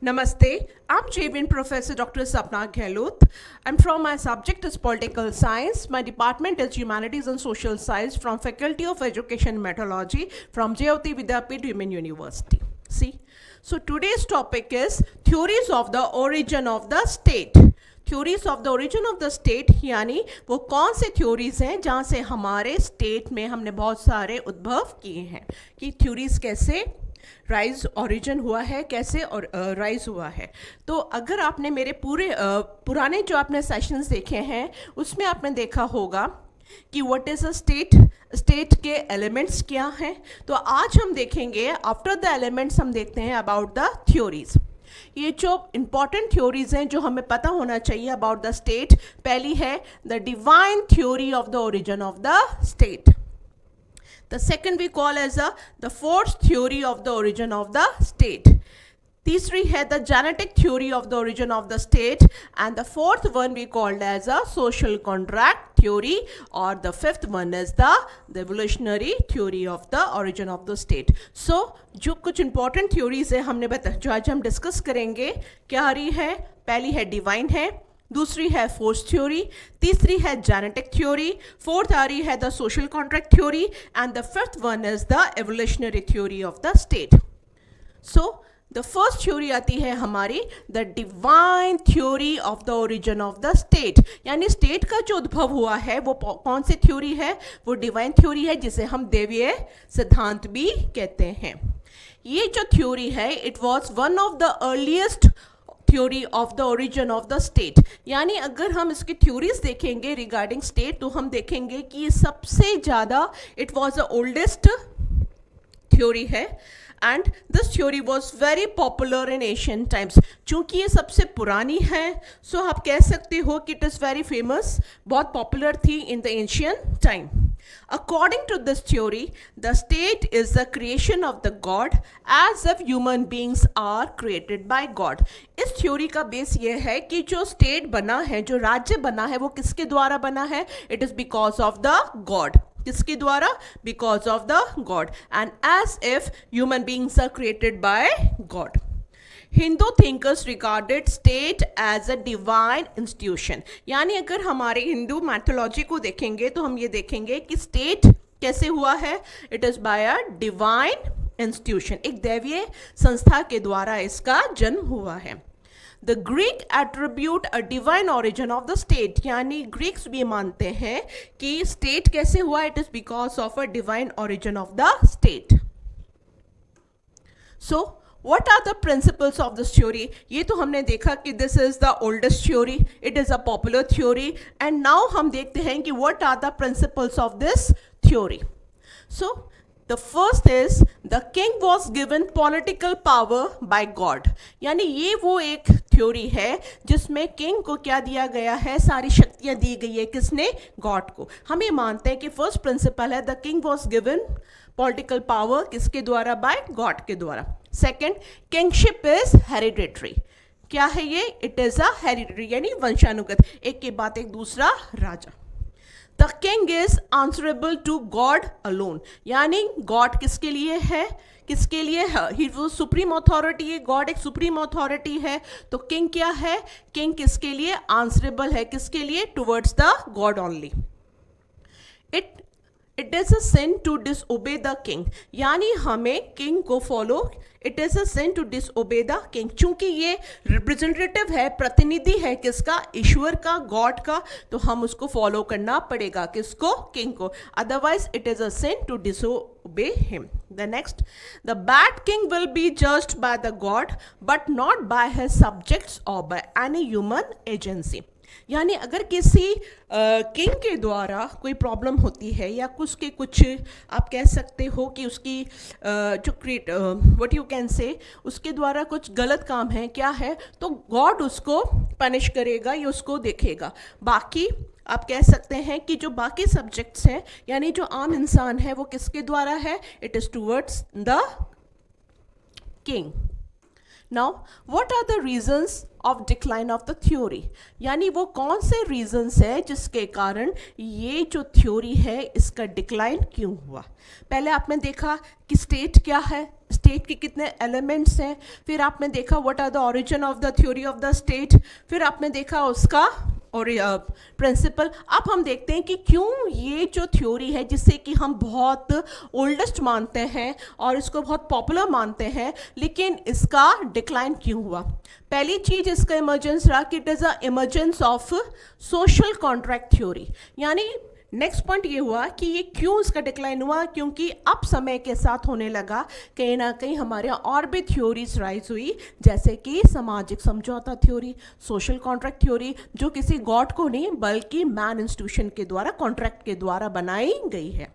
Namaste, I'm JVN Professor Dr. Sapna Gehlot. I'm from my subject is Political Science. My department is Humanities and Social Science from Faculty of Education and Methodology from JOT Vidyapith Women University. See, so today's topic is Theories of the Origin of the State. Theories of the origin of the state यानी वो कौन से theories हैं जहाँ से हमारे state में हमने बहुत सारे उद्भव किए हैं कि थ्योरीज कैसे राइज ओरिजिन हुआ है, कैसे और राइज हुआ है। तो अगर आपने मेरे पुराने जो आपने सेशंस देखे हैं उसमें आपने देखा होगा कि what is a state, state के एलिमेंट्स क्या हैं। तो आज हम देखेंगे आफ्टर द एलिमेंट्स हम देखते हैं अबाउट द थ्योरीज। ये जो इंपॉर्टेंट थ्योरीज हैं जो हमें पता होना चाहिए अबाउट द स्टेट, पहली है the divine theory of the origin of the state. The second we call as the fourth theory of the origin of the state. तीसरी है the genetic theory of the origin of the state, and the fourth one we called as a social contract theory, or the fifth one is the evolutionary theory of the origin of the state. So जो कुछ important theories है हमने जो आज हम discuss करेंगे, क्या आ रही है? पहली है डिवाइन है, दूसरी है फोर्स थ्योरी, तीसरी है जेनेटिक थ्योरी, फोर्थ आ रही है the social contract theory, and the fifth one is the evolutionary theory of the state. So the first theory आती है हमारी the divine theory of the origin of the state, यानी state का जो उद्भव हुआ है वो कौन सी थ्योरी है? वो डिवाइन थ्योरी है, जिसे हम दैवीय सिद्धांत भी कहते हैं। ये जो थ्योरी है it was one of the earliest theory of the origin of the state, यानी अगर हम इसकी थ्योरीज देखेंगे रिगार्डिंग स्टेट तो हम देखेंगे कि ये सबसे ज़्यादा it was the oldest theory है, and this theory was very popular in Asian times. चूंकि ये सबसे पुरानी है सो आप कह सकते हो कि इट इज़ वेरी फेमस, बहुत पॉपुलर थी in the Asian time. According to this theory, the state is the creation of the God, as if human beings are created by God. इस थ्योरी का बेस ये है कि जो state बना है, जो राज्य बना है, वो किसके द्वारा बना है? It is because of the God. किसके द्वारा? Because of the God, and as if human beings are created by God. Hindu thinkers regarded state as a divine institution, यानी अगर हमारे हिंदू मैथोलॉजी को देखेंगे तो हम ये देखेंगे कि स्टेट कैसे हुआ है? It is by a divine institution, एक दैवीय संस्था के द्वारा इसका जन्म हुआ है। The Greek attribute a divine origin of the state, यानी ग्रीक्स भी मानते हैं कि स्टेट कैसे हुआ? It is because of a divine origin of the state. So What are the principles of this theory? ये तो हमने देखा कि this is the oldest theory, it is a popular theory, and now हम देखते हैं कि what are the principles of this theory. So the first is the king was given political power by God, यानी ये वो एक theory है जिसमें किंग को क्या दिया गया है? सारी शक्तियाँ दी गई है। किसने? गॉड को। हम ये मानते हैं कि फर्स्ट प्रिंसिपल है the king was given political power, किसके द्वारा? बाय गॉड के द्वारा। सेकेंड, किंगशिप इज हेरिडिटरी, क्या है ये? इट इज अ हेरिडिटरी, यानी वंशानुगत, एक के बाद एक दूसरा राजा। The king is answerable to god alone, यानी गॉड किसके लिए है? किसके लिए है? ही वो सुप्रीम अथॉरिटी है, गॉड एक सुप्रीम अथॉरिटी है, तो किंग क्या है? किंग किसके लिए आंसरेबल है? किसके लिए? Towards the God only. It is a sin to disobey the king, यानी हमें किंग को follow, it is a sin to disobey the king, चूंकि ये रिप्रेजेंटेटिव है, प्रतिनिधि है किसका? ईश्वर का, गॉड का, तो हम उसको फॉलो करना पड़ेगा। किसको? किंग को, otherwise it is a sin to disobey him. The next, the bad king will be judged by the God but not by his subjects और बाय एनी ह्यूमन एजेंसी, यानी अगर किसी किंग के द्वारा कोई प्रॉब्लम होती है या उसके कुछ आप कह सकते हो कि उसकी जो व्हाट यू कैन से उसके द्वारा कुछ गलत काम है, क्या है, तो गॉड उसको पनिश करेगा या उसको देखेगा। बाकी आप कह सकते हैं कि जो बाकी सब्जेक्ट्स हैं यानी जो आम इंसान है वो किसके द्वारा है? It is towards the king. Now what are the reasons of decline of the theory, यानी वो कौन से रीजंस है जिसके कारण ये जो थ्योरी है इसका डिक्लाइन क्यों हुआ। पहले आपने देखा कि स्टेट क्या है, स्टेट के कितने एलिमेंट्स हैं, फिर आपने देखा what are the origin of the theory of the state, फिर आपने देखा उसका और प्रिंसिपल। अब हम देखते हैं कि क्यों ये जो थ्योरी है जिसे कि हम बहुत ओल्डेस्ट मानते हैं और इसको बहुत पॉपुलर मानते हैं, लेकिन इसका डिक्लाइन क्यों हुआ। पहली चीज इसका इमर्जेंस रहा कि it is a emergence of social contract theory, यानी नेक्स्ट पॉइंट ये हुआ कि ये क्यों इसका डिक्लाइन हुआ, क्योंकि अब समय के साथ होने लगा कहीं ना कहीं हमारे यहाँ और भी थ्योरीज राइज हुई, जैसे कि सामाजिक समझौता थ्योरी, सोशल कॉन्ट्रैक्ट थ्योरी, जो किसी गॉड को नहीं बल्कि मैन इंस्टीट्यूशन के द्वारा, कॉन्ट्रैक्ट के द्वारा बनाई गई है।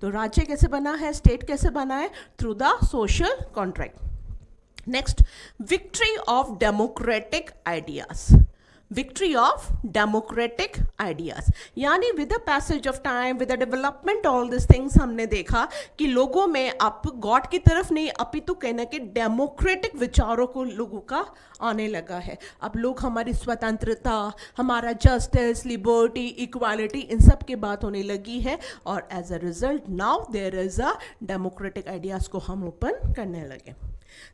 तो राज्य कैसे बना है, स्टेट कैसे बना है, through the social contract. Next, victory of democratic ideas, victory of democratic ideas, यानी with the passage of time, with the development all this things, हमने देखा कि लोगों में अब गॉड की तरफ नहीं अपितु कहना कि डेमोक्रेटिक विचारों को लोगों का आने लगा है। अब लोग हमारी स्वतंत्रता, हमारा जस्टिस, लिबर्टी, इक्वालिटी, इन सब की बात होने लगी है, और as a result now there is a democratic ideas को हम ओपन करने लगे।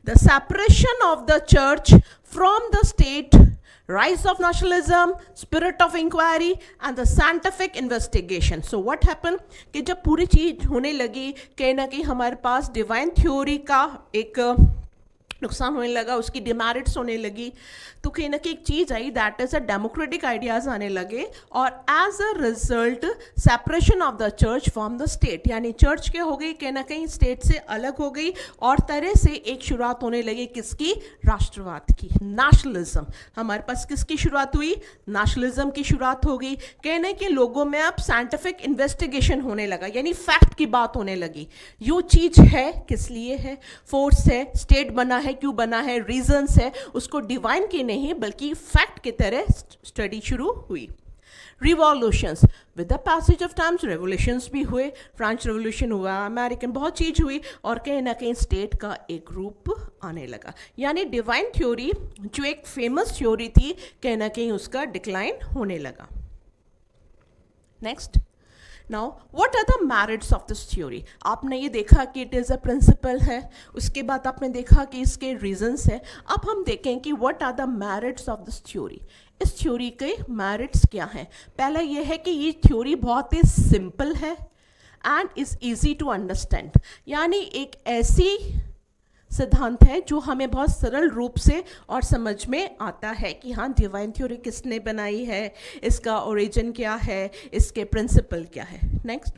The separation of the church from the state, rise of nationalism, spirit of inquiry and the scientific investigation. So what happened कि जब पूरी चीज होने लगी कहीं ना कहीं हमारे पास डिवाइन थ्योरी का एक नुकसान होने लगा, उसकी डिमेरिट्स होने लगी, तो कहीं ना कहीं एक चीज़ आई that is a democratic ideas आने लगे, और as a result separation of the church from the state, यानी चर्च क्या हो गई, कहीं ना कहीं स्टेट से अलग हो गई, और तरह से एक शुरुआत होने लगी किसकी, राष्ट्रवाद की, नेशनलिज्म। हमारे पास किसकी शुरुआत हुई, नेशनलिज्म की शुरुआत हो गई। कहने के लोगों में अब साइंटिफिक इन्वेस्टिगेशन होने लगा, यानी फैक्ट की बात होने लगी, यो चीज़ है किस लिए है, फोर्स है, स्टेट बना है क्यों बना है, रीजंस है, उसको डिवाइन की नहीं बल्कि फैक्ट की तरह स्टडी शुरू हुई। Revolutions, with the passage of times revolutions भी हुए, फ्रेंच रेवोल्यूशन हुआ, अमेरिकन, बहुत चीज हुई, और कहीं ना कहीं स्टेट का एक रूप आने लगा, यानी डिवाइन थ्योरी जो एक फेमस थ्योरी थी कहीं ना कहीं उसका डिक्लाइन होने लगा। Next, now what are the merits of this theory. आपने ये देखा कि इट इज़ अ प्रिंसिपल है, उसके बाद आपने देखा कि इसके रीजंस है। अब हम देखें कि what are the merits of this theory. इस थ्योरी के मेरिट्स क्या हैं। पहला ये है कि ये थ्योरी बहुत ही सिंपल है and is easy to understand, यानी एक ऐसी सिद्धांत है जो हमें बहुत सरल रूप से और समझ में आता है कि हाँ डिवाइन थ्योरी किसने बनाई है, इसका ओरिजिन क्या है, इसके प्रिंसिपल क्या है। Next,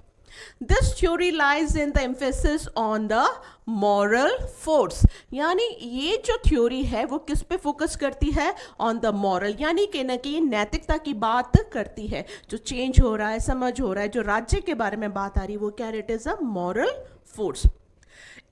this theory lies in the emphasis on the moral force, यानी ये जो थ्योरी है वो किस पे फोकस करती है, ऑन द मॉरल, यानी कि न कि नैतिकता की बात करती है। जो चेंज हो रहा है, समझ हो रहा है, जो राज्य के बारे में बात आ रही है वो क्या, it is a moral force.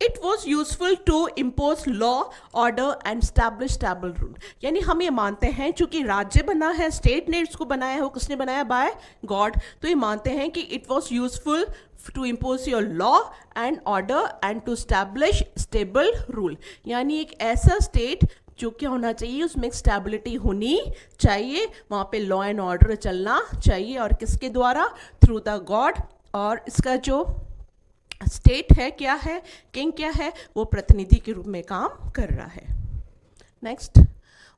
It was useful to impose law, order and establish stable rule, यानी हम ये मानते हैं चूंकि राज्य बना है, स्टेट ने इसको बनाया है, वो किसने बनाया, बाय गॉड, तो ये मानते हैं कि it was useful to impose your law and order and to establish stable rule, यानी एक ऐसा स्टेट जो क्या होना चाहिए, उसमें एक स्टेबिलिटी होनी चाहिए, वहाँ पे लॉ एंड ऑर्डर चलना चाहिए, और किसके द्वारा, थ्रू द गॉड, और इसका जो स्टेट है क्या है, किंग क्या है, वो प्रतिनिधि के रूप में काम कर रहा है। Next,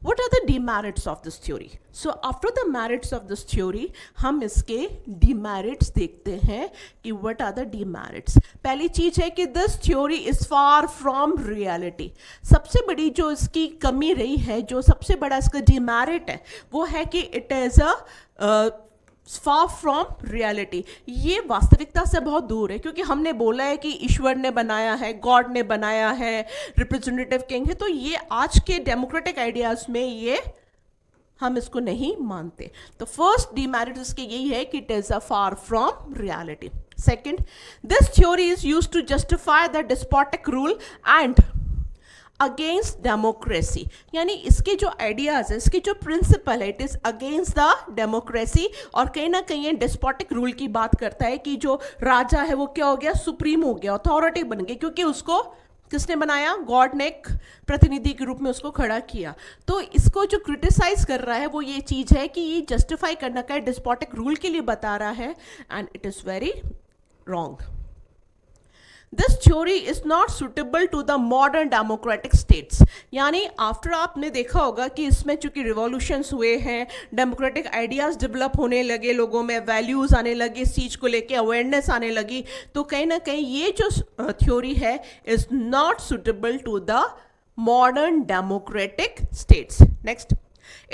what are the demerits of this theory. So after the merits of this theory हम इसके डिमेरिट्स देखते हैं कि व्हाट आर द डिमेरिट्स। पहली चीज है कि this theory is far from reality. सबसे बड़ी जो इसकी कमी रही है, जो सबसे बड़ा इसका डिमेरिट है, वो है कि it is a far from reality, ये वास्तविकता से बहुत दूर है, क्योंकि हमने बोला है कि ईश्वर ने बनाया है, गॉड ने बनाया है, रिप्रेजेंटेटिव किंग है, तो ये आज के डेमोक्रेटिक आइडियाज में ये हम इसको नहीं मानते। तो फर्स्ट डिमेरिट इसके यही है कि it is a far from reality. Second, this theory is used to justify the despotic rule and against democracy, यानी इसके जो आइडियाज है, इसकी जो प्रिंसिपल है, it is against the democracy, और कहीं ना कहीं डिस्पोटिक रूल की बात करता है कि जो राजा है वो क्या हो गया, सुप्रीम हो गया, अथॉरिटी बन गई, क्योंकि उसको किसने बनाया? गॉड ने एक प्रतिनिधि के रूप में उसको खड़ा किया। तो इसको जो क्रिटिसाइज कर रहा है वो ये चीज़ है कि ये जस्टिफाई करना का डिस्पोटिक रूल के लिए बता रहा है, and it is very wrong. This theory is not suitable to the modern democratic states. यानी आफ्टर आपने देखा होगा कि इसमें चूंकि रिवॉल्यूशंस हुए हैं, डेमोक्रेटिक आइडियाज़ डेवलप होने लगे, लोगों में वैल्यूज़ आने लगे, इस चीज़ को लेके अवेयरनेस आने लगी, तो कहीं ना कहीं ये जो थ्योरी है is not suitable to the modern democratic states. Next,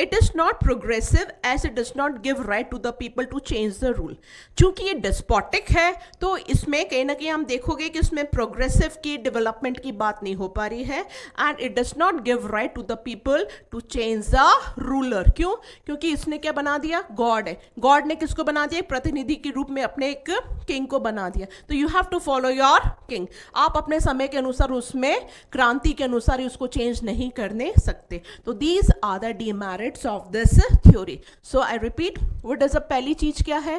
It is not progressive as it does not give right to the people to change the rule। चूंकि ये डिस्पोटिक है तो इसमें कहीं ना कहीं हम देखोगे कि इसमें प्रोग्रेसिव की डेवलपमेंट की बात नहीं हो पा रही है, and it does not give right to the people to change the ruler. क्यों? क्योंकि इसने क्या बना दिया? गॉड है। गॉड ने किसको बना दिया? प्रतिनिधि के रूप में अपने एक किंग को बना दिया। तो you have to follow your king. आप अपने समय के अनुसार, उसमें क्रांति के अनुसार उसको चेंज नहीं करने सकते। तो these are the demerits of this theory। So I repeat, what is the पहली चीज क्या है?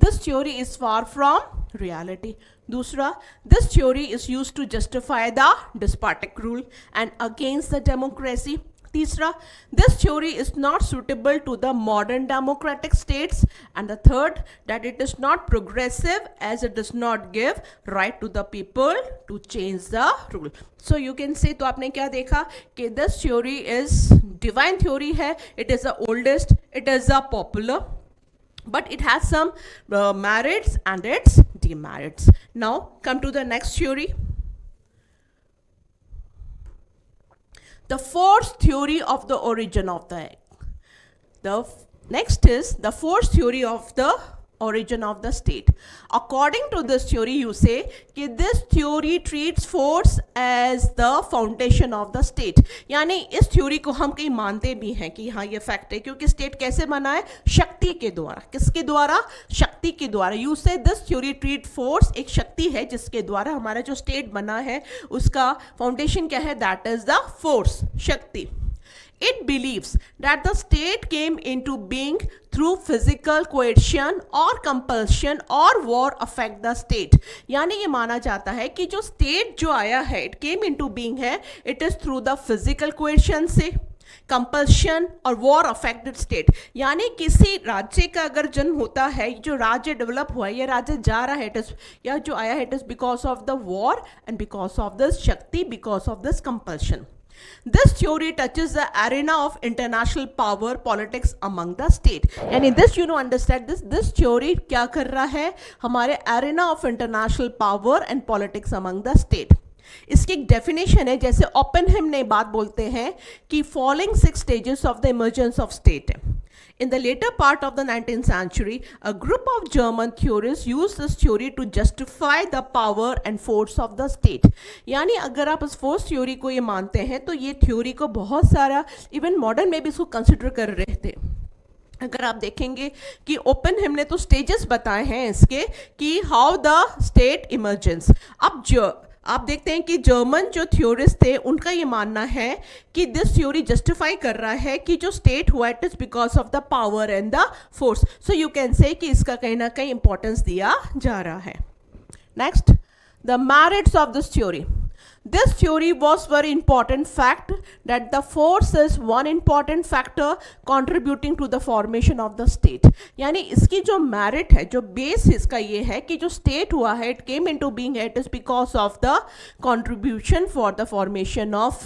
This theory is far from reality। दूसरा, this theory is used to justify the despotic rule and against the democracy। तीसरा, this theory is not suitable to the modern democratic states, and the third, that it is not progressive as it does not give right to the people to change the rule। So you can say, तो आपने क्या देखा कि this theory is divine theory है, it is the oldest, it is the popular, but it has some merits and its demerits। Now come to the next theory, the force theory of the origin of the egg। The next is the force theory of the origin of the state। According to this theory, you say कि this theory treats force as the foundation of the state। यानी इस theory को हम कहीं मानते भी हैं कि हाँ ये फैक्ट है, क्योंकि स्टेट कैसे बना है? शक्ति के द्वारा। किसके द्वारा? शक्ति के द्वारा। यू से दिस थ्योरी ट्रीट फोर्स, एक शक्ति है जिसके द्वारा हमारा जो स्टेट बना है उसका फाउंडेशन क्या है? दैट इज द फोर्स, शक्ति। It believes that the state came into being through physical coercion or compulsion or war affect the state। यानी ये माना जाता है कि जो state जो आया है, it came into being है, it is through the physical coercion से, कंपल्शन और वॉर अफेक्टेड स्टेट। यानी किसी राज्य का अगर जन्म होता है, जो राज्य डेवलप हुआ है, ये राज्य जा रहा है, इट इज या जो आया है, it is because of the war and because of this शक्ति, because of this compulsion. This theory touches the arena of international power politics among the state। यानी this you know understand this theory क्या कर रहा है? हमारे arena of international power and politics among the state। इसकी एक definition है, जैसे ओपनहेम ने बात बोलते हैं कि following 6 stages of the emergence of state। In the later part of the 19th century, a group of German theorists used this theory to justify the power and force of the state। यानी अगर आप इस force theory को ये मानते हैं तो ये थ्योरी को बहुत सारा इवन मॉडर्न में भी इसको कंसिडर कर रहे थे। अगर आप देखेंगे कि ओपनहेम ने तो स्टेजेस बताए हैं इसके कि हाउ द स्टेट इमर्जेंस। अब जो आप देखते हैं कि जर्मन जो थ्योरिस्ट थे उनका ये मानना है कि दिस थ्योरी जस्टिफाई कर रहा है कि जो स्टेट हुआ it is because of the power and the force. So you can से कि इसका कहीं ना कहीं इंपॉर्टेंस दिया जा रहा है। Next, the merits of this theory. This theory was very important fact that the force is one important factor contributing to the formation of the state। यानी इसकी जो merit है, जो base इसका ये है कि जो state हुआ है, it came into being है, it is because of the contribution for the formation of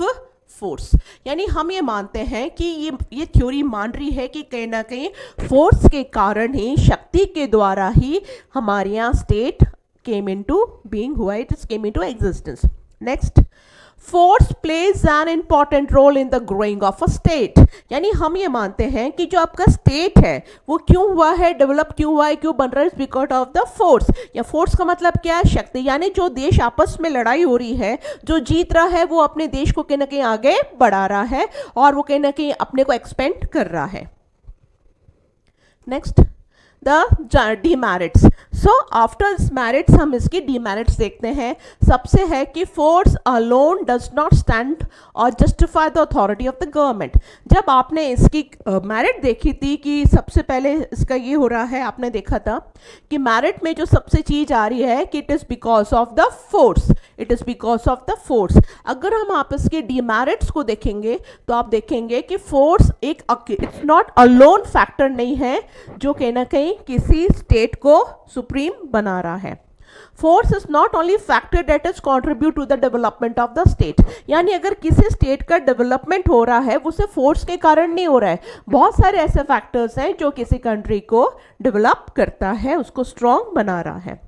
force। यानी हम ये मानते हैं कि ये थ्योरी मान रही है कि कहीं ना कहीं फोर्स के कारण ही, शक्ति के द्वारा ही हमारे यहाँ स्टेट came into being हुआ, it came into existence। Next, force plays an important role in the growing of a state। यानी हम ये मानते हैं कि जो आपका स्टेट है वो क्यों हुआ है, डेवलप क्यों हुआ है, क्यों बन रहा है, बिकॉज ऑफ द फोर्स। या फोर्स का मतलब क्या है? शक्ति। यानी जो देश आपस में लड़ाई हो रही है, जो जीत रहा है वो अपने देश को कहीं ना कहीं आगे बढ़ा रहा है और वो कहीं ना कहीं अपने को एक्सपेंड कर रहा है। Next, the demerits. So after merits हम इसकी डीमेरिट्स देखते हैं. सबसे है कि force alone does not stand और justify the authority of the government. जब आपने इसकी मेरिट देखी थी कि सबसे पहले इसका ये हो रहा है, आपने देखा था कि मेरिट में जो सबसे चीज आ रही है कि it is because of the force, it is because of the force. अगर हम आप इसके डीमेरिट्स को देखेंगे तो आप देखेंगे कि फोर्स एक इट्स नॉट अलोन फैक्टर नहीं है जो कहीं ना कहीं किसी स्टेट को सुप्रीम बना रहा है. Force is not only factor that is contribute to the development of the state. यानी अगर किसी स्टेट का डेवलपमेंट हो रहा है वो सिर्फ फोर्स के कारण नहीं हो रहा है, बहुत सारे ऐसे फैक्टर्स हैं जो किसी कंट्री को डेवलप करता है, उसको स्ट्रॉन्ग बना रहा है.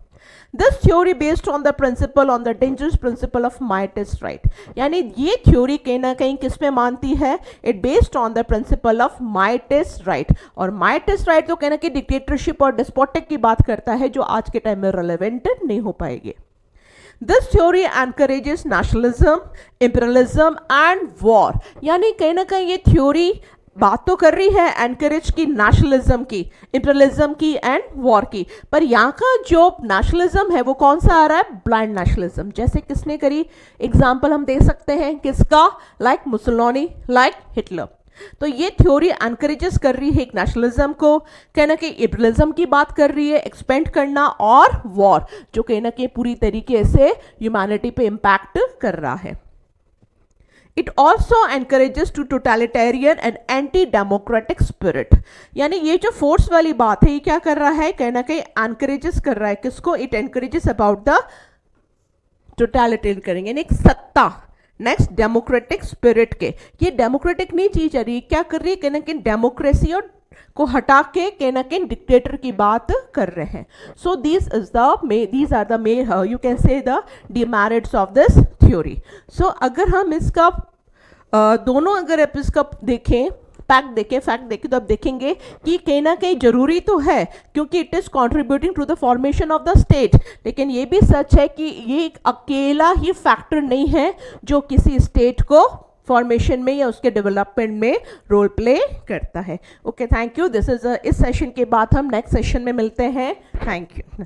This theory based on the principle on the dangerous principle of might is right. यानी ये थ्योरी कहीं ना कहीं किस पे मानती है? It based on the principle of might is right. और might is right तो कहना कि डिक्टेटरशिप और डिस्पोटिक की बात करता है जो आज के टाइम में रेलेवेंट नहीं हो पाएगी. This theory encourages nationalism, imperialism and war. यानी कहीं ना कहीं ये थ्योरी बात तो कर रही है एनकरेज की नेशनलिज्म की, इंपीरियलिज्म की एंड वॉर की, पर यहाँ का जो नेशनलिज्म है वो कौन सा आ रहा है? Blind nationalism. जैसे किसने करी? एग्जाम्पल हम दे सकते हैं किसका? Like Mussolini, like Hitler. तो ये थ्योरी एनकरेजेस कर रही है एक नेशनलिज्म को, कहना कि इंपीरियलिज्म की बात कर रही है, एक्सपेंड करना, और वॉर जो कहना कि पूरी तरीके से ह्यूमैनिटी पे इम्पैक्ट कर रहा है. It also encourages to totalitarian and anti-democratic spirit. यानी ये जो फोर्स वाली बात है ये क्या कर रहा है? कहना कहीं encourages कर रहा है किसको? It encourages about the totalitarian करेंगे यानी एक सत्ता. नेक्स्ट डेमोक्रेटिक स्पिरिट के, ये डेमोक्रेटिक नहीं चीज आ रही, क्या कर रही है? कहना कि डेमोक्रेसी और को हटा के कहना कि डिक्टेटर की बात कर रहे हैं. So these are the you can say the demerits of this theory. So अगर हम इसका दोनों अगर आप इसका देखें, फैक्ट देखें तो आप देखेंगे कि कहीं ना कहीं जरूरी तो है क्योंकि it is contributing to the formation of the state, लेकिन ये भी सच है कि ये एक अकेला ही फैक्टर नहीं है जो किसी स्टेट को फॉर्मेशन में या उसके डेवलपमेंट में रोल प्ले करता है. Okay, thank you. This is इस सेशन के बाद हम नेक्स्ट सेशन में मिलते हैं. Thank you.